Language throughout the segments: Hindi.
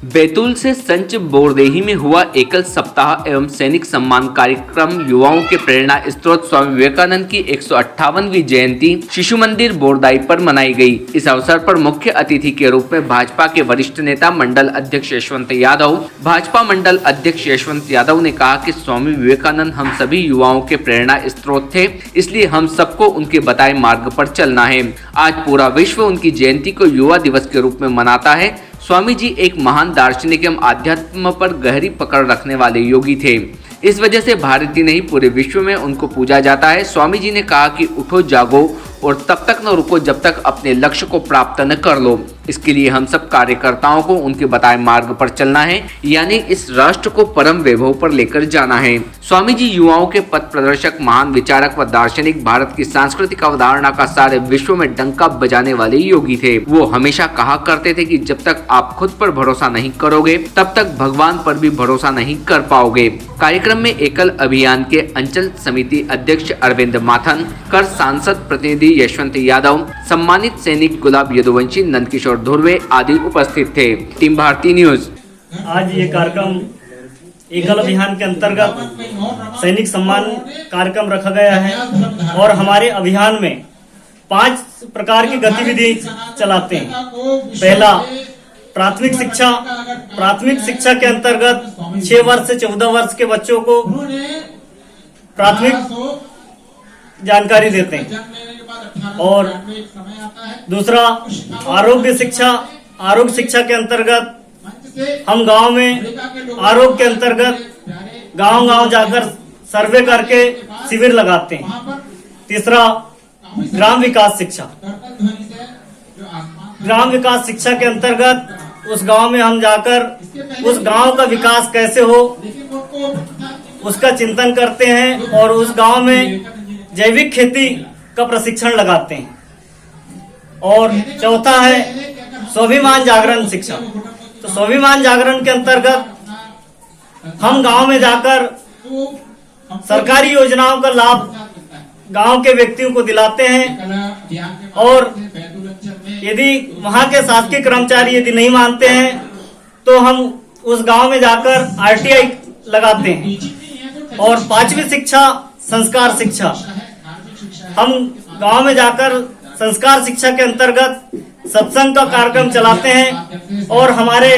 बैतूल से संच बोरदेही में हुआ एकल सप्ताह एवं सैनिक सम्मान कार्यक्रम युवाओं के प्रेरणा स्रोत स्वामी विवेकानंद की 158वीं जयंती शिशु मंदिर बोरदाई पर मनाई गई। इस अवसर पर मुख्य अतिथि के रूप में भाजपा के वरिष्ठ नेता मंडल अध्यक्ष यशवंत यादव, भाजपा मंडल अध्यक्ष यशवंत यादव ने कहा कि स्वामी विवेकानंद हम सभी युवाओं के प्रेरणा स्रोत थे, इसलिए हम सबको उनके बताए मार्ग पर चलना है। आज पूरा विश्व उनकी जयंती को युवा दिवस के रूप में मनाता है। स्वामी जी एक महान दार्शनिक एवं आध्यात्म पर गहरी पकड़ रखने वाले योगी थे। इस वजह से भारत ही नहीं पूरे विश्व में उनको पूजा जाता है। स्वामी जी ने कहा कि उठो जागो और तब तक न रुको जब तक अपने लक्ष्य को प्राप्त न कर लो। इसके लिए हम सब कार्यकर्ताओं को उनके बताए मार्ग पर चलना है, यानी इस राष्ट्र को परम वैभव पर लेकर जाना है। स्वामी जी युवाओं के पथ प्रदर्शक, महान विचारक व दार्शनिक, भारत की सांस्कृतिक अवधारणा का सारे विश्व में डंका बजाने वाले योगी थे। वो हमेशा कहा करते थे कि जब तक आप खुद पर भरोसा नहीं करोगे तब तक भगवान पर भी भरोसा नहीं कर पाओगे। कार्यक्रम में एकल अभियान के अंचल समिति अध्यक्ष अरविंद माथन, कर सांसद प्रतिनिधि यशवंत यादव, सम्मानित सैनिक गुलाब यदुवंशी, नंदकिशोर धुर्वे आदि उपस्थित थे। Team Bharti news. आज ये कार्यक्रम एकल अभियान के अंतर्गत सैनिक सम्मान कार्यक्रम रखा गया है और हमारे अभियान में 5 प्रकार की गतिविधि चलाते हैं। पहला, प्राथमिक शिक्षा। प्राथमिक शिक्षा के अंतर्गत 6 वर्ष से 14 वर्ष के बच्चों को प्राथमिक जानकारी देते हैं। और दूसरा, आरोग्य शिक्षा। आरोग्य शिक्षा के अंतर्गत हम गांव में आरोग्य के अंतर्गत गांव जाकर सर्वे करके शिविर लगाते हैं। तीसरा, ग्राम विकास शिक्षा। ग्राम विकास शिक्षा के अंतर्गत उस गांव में हम जाकर उस गांव का विकास कैसे हो उसका चिंतन करते हैं और उस गांव में जैविक खेती का प्रशिक्षण लगाते हैं। और चौथा है स्वाभिमान जागरण शिक्षा। तो स्वाभिमान जागरण के अंतर्गत हम गांव में जाकर सरकारी योजनाओं का लाभ गांव के व्यक्तियों को दिलाते हैं और यदि वहां के शासकीय कर्मचारी यदि नहीं मानते हैं तो हम उस गांव में जाकर RTI लगाते हैं। और 5वीं शिक्षा, संस्कार शिक्षा। हम गांव में जाकर संस्कार शिक्षा के अंतर्गत सत्संग का कार्यक्रम चलाते हैं और हमारे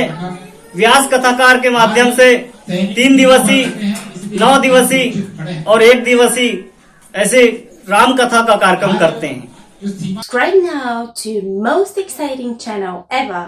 व्यास कथाकार के माध्यम से 3 दिवसीय, 9 दिवसीय और 1 दिवसीय ऐसे राम कथा का कार्यक्रम करते हैं। Subscribe now to most exciting channel ever.